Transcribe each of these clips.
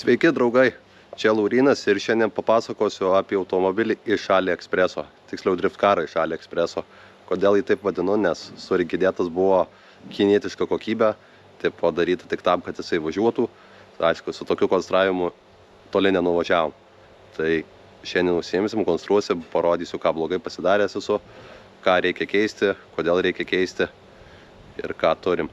Sveiki, draugai! Čia Laurynas ir šiandien papasakosiu apie automobilį iš AliExpreso. Tiksliau, driftkarą iš AliExpreso. Kodėl jį taip vadinu, nes surinkidėtas buvo kinietiška kokybė, tai padaryta tik tam, kad jisai važiuotų. Aišku, su tokiu konstravimu toli nenuvažiavom. Tai šiandien užsiimsim, konstruosim, parodysiu, ką blogai pasidaręs esu, ką reikia keisti, kodėl reikia keisti ir ką turim.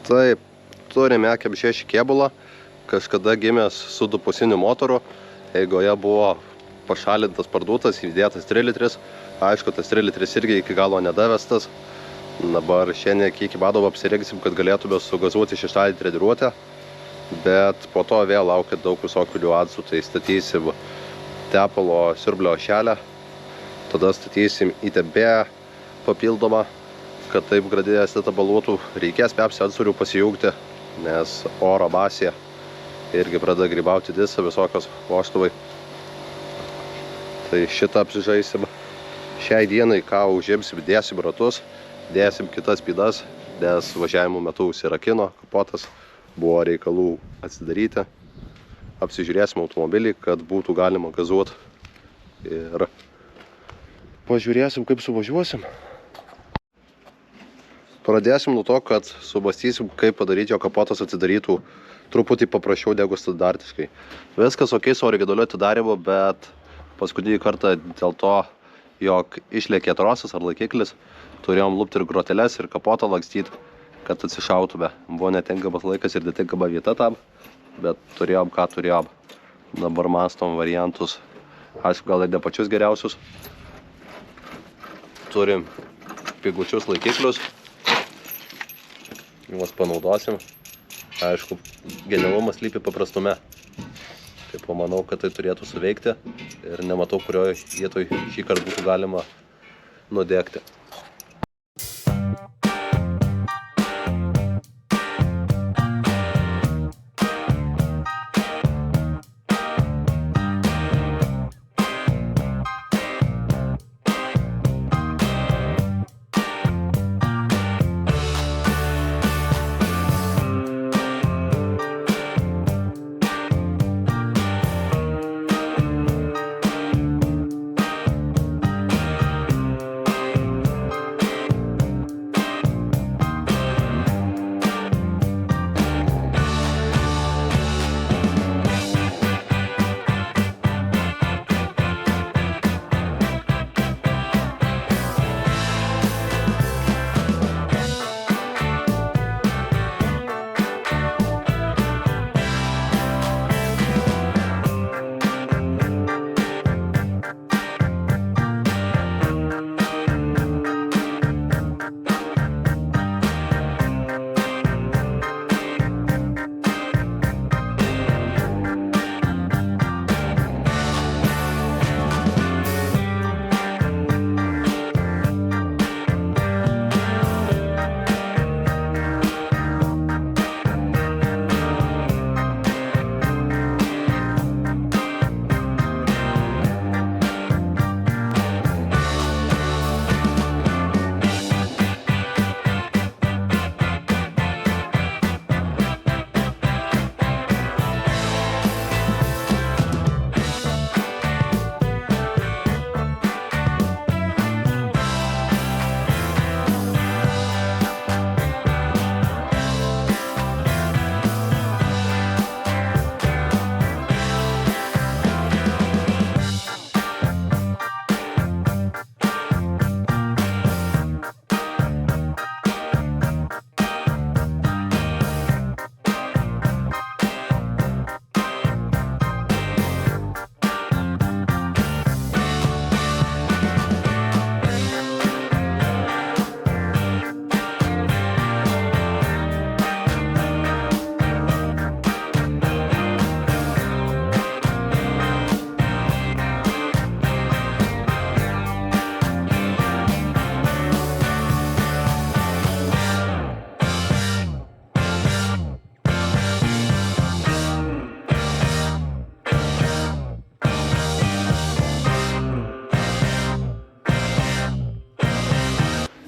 Taip, turime EKM6 kėbulą, kažkada gimęs su 2.5 motoru, eigoje buvo pašalintas, parduotas, įdėtas 3 litris, aišku, tas 3 litris irgi iki galo nedavestas. Dabar šiandien kiek įmanoma apsirengsim, kad galėtume sugazuoti šeštadienį treniruotę, bet po to vėl laukia daug visokių niuansų, tai statysim tepalo siurblio ašelę, tada statysim įtempėją papildomą, kad taip grandinės netabaluotų, reikės PEP sensorių pasijungti, nes oro masė irgi pradeda grybauti disą visokios vožtuvai. Tai šitą apsižaisim. Šiai dienai, ką užimsim, dėsim ratus, dėsim kitas spydas, nes važiavimo metu užsirakino kapotas, buvo reikalų atsidaryti. Apsižiūrėsim automobilį, kad būtų galima gazuoti ir pažiūrėsim, kaip suvažiuosim. Pradėsim nuo to, kad subastysim, kaip padaryti, jo kapotas atsidarytų truputį paprasčiau negu standartiškai. Viskas ok su originaliu atidarimu, bet paskutinį kartą dėl to, jog išlėkė trosas ar laikiklis, turėjom lupti ir groteles ir kapotą lakstyti, kad atsišautume. Buvo netinkamas laikas ir netinkama vieta tam, bet turėjom ką turėjom. Dabar mąstom variantus, aišku, gal ir ne pačius geriausius. Turim pigučius laikiklius. Juos panaudosim. Aišku, genialumas slypi paprastume. Taip, manau, kad tai turėtų suveikti ir nematau, kurioje vietoj šį kartą būtų galima nudegti.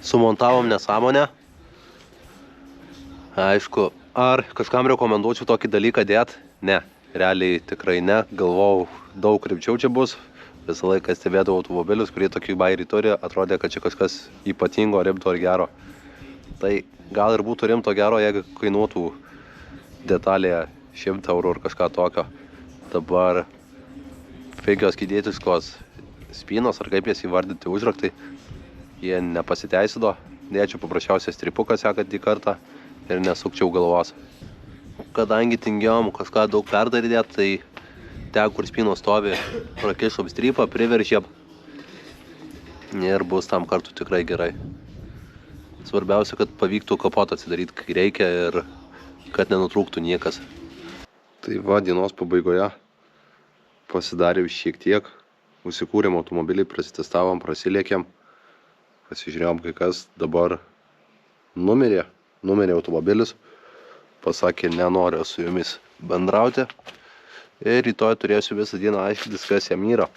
Sumontavom nesąmonę. Aišku, ar kažkam rekomenduočiau tokį dalyką dėt? Ne, realiai tikrai ne. Galvojau, daug rimčiau čia bus. Visą laiką stebėdavau automobilius, kurie tokį bairį turi. Atrodė, kad čia kažkas ypatingo, rimto ir gero. Tai gal ir būtų rimto gero, jeigu kainuotų detalėje 100 eurų ar kažką tokio. Dabar pigios kinietiškos spynos, ar kaip jas įvardinti, užraktai, jie nepasiteisino. Dėčiau paprasčiausiai stripuką sekantį kartą ir nesukčiau galvos. Kadangi tingėjom kažką daug perdarinėt, tai ten, kur spynos stovi, prakišom strypą, priveržėm ir bus tam kartu tikrai gerai. Svarbiausia, kad pavyktų kapotą atsidaryti, kai reikia ir kad nenutrūktų niekas. Tai va, dienos pabaigoje pasidarėm šiek tiek, užsikūrėm automobilį, prasitestavom, prasilėkėm, pasižiūrėjom, kai kas dabar numirė automobilis, pasakė, nenoriu su jumis bendrauti ir rytoj turėsiu visą dieną aiškintis, kas jam yra.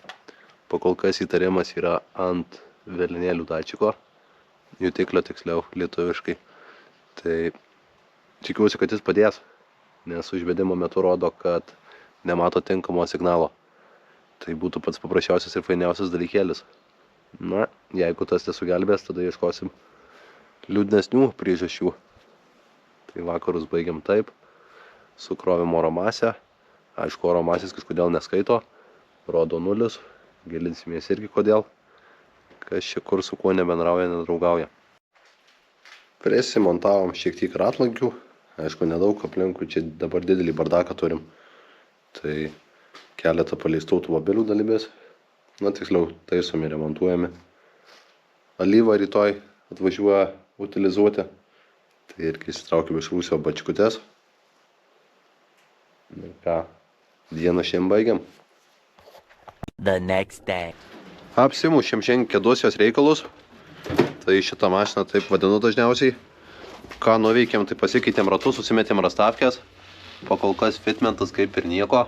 Pakol kas įtarimas yra ant velinėlių dačiko, jutiklio tiksliau lietuviškai. Tai tikiuosi, kad jis padės, nes užvedimo metu rodo, kad nemato tinkamo signalo. Tai būtų pats paprasčiausias ir fainiausias dalykėlis. Na, jeigu tas nesugelbės, tada ieškosim liūdnesnių priežasčių. Tai vakarus baigiam taip, sukrovėm oro masę. Aišku, oro masės kažkodėl neskaito, rodo 0, gilinsimės irgi kodėl. Kas čia kur su kuo nebendrauja, nedraugauja. Prisimontavom šiek tiek ratlankių. Aišku, nedaug aplinkui, čia dabar didelį bardaką turim. Tai keletą paleistų automobilių dalybės. Na, tiksliau, taisomi, remontuojami. Alyvą rytoj atvažiuoja utilizuoti. Tai irgi įsitraukime iš rūsio bačkutes. Ir ką, dieną šiandien baigiam. The next day. Apsimušėm šiandien kėdosios reikalus. Tai šitą mašiną taip vadinu dažniausiai. Ką nuveikėm, tai pasikeitėm ratus, susimetėm rastafkės. Pakol kas fitmentas kaip ir nieko.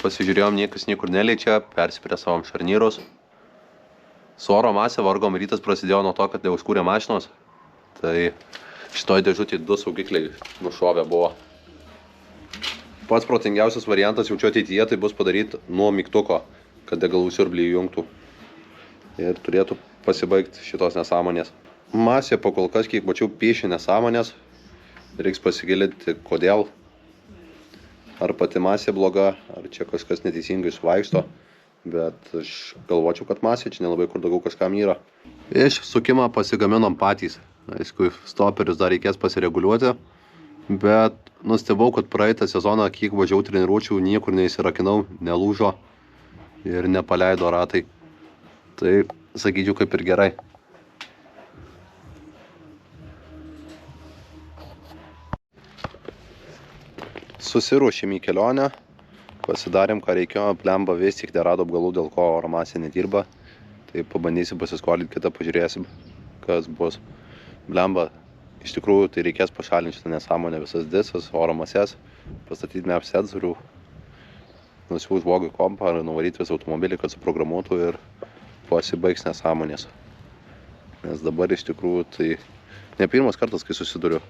Pasižiūrėjom, niekas niekur neliečia, persipresavom šarnyrus. Su oro masė vargom, rytas prasidėjo nuo to, kad neužkūrė mašinos. Tai šitoj dėžutėj 2 saugikliai nušovę buvo. Pats protingiausias variantas jaučiu ateityje, tai bus padaryti nuo mygtuko, kad degalų siurblį įjungtų. Ir turėtų pasibaigti šitos nesąmonės. Masė pakol kas, kiek mačiau, piešia nesąmonės. Reiks pasigilinti, kodėl. Ar pati masė bloga, ar čia kažkas neteisingai suvaikšto. Bet aš galvočiau, kad masė čia nelabai kur daugiau kažkam yra. Išsukimą pasigaminom patys. Aišku, stoperius dar reikės pasireguliuoti. Bet nustebau, kad praeitą sezoną, kiek važiavau treniruočių, niekur neįsirakinau, nelūžo ir nepaleido ratai. Tai sakyčiau, kaip ir gerai. Susiruošėm į kelionę, pasidarėm, ką reikėjo, blemba vis tik nerado apgalų, dėl ko oro masė nedirba. Tai pabandysim pasiskolinti kitą, pažiūrėsim, kas bus. Blemba, iš tikrųjų, tai reikės pašalinti šitą nesąmonę, visas disas, oro masės, pastatyti map sensorių, nusiųs žmogui kompą ar nuvaryti visą automobilį, kad suprogramuotų ir pasibaigs nesąmonės. Nes dabar iš tikrųjų tai ne pirmas kartas, kai susiduriu.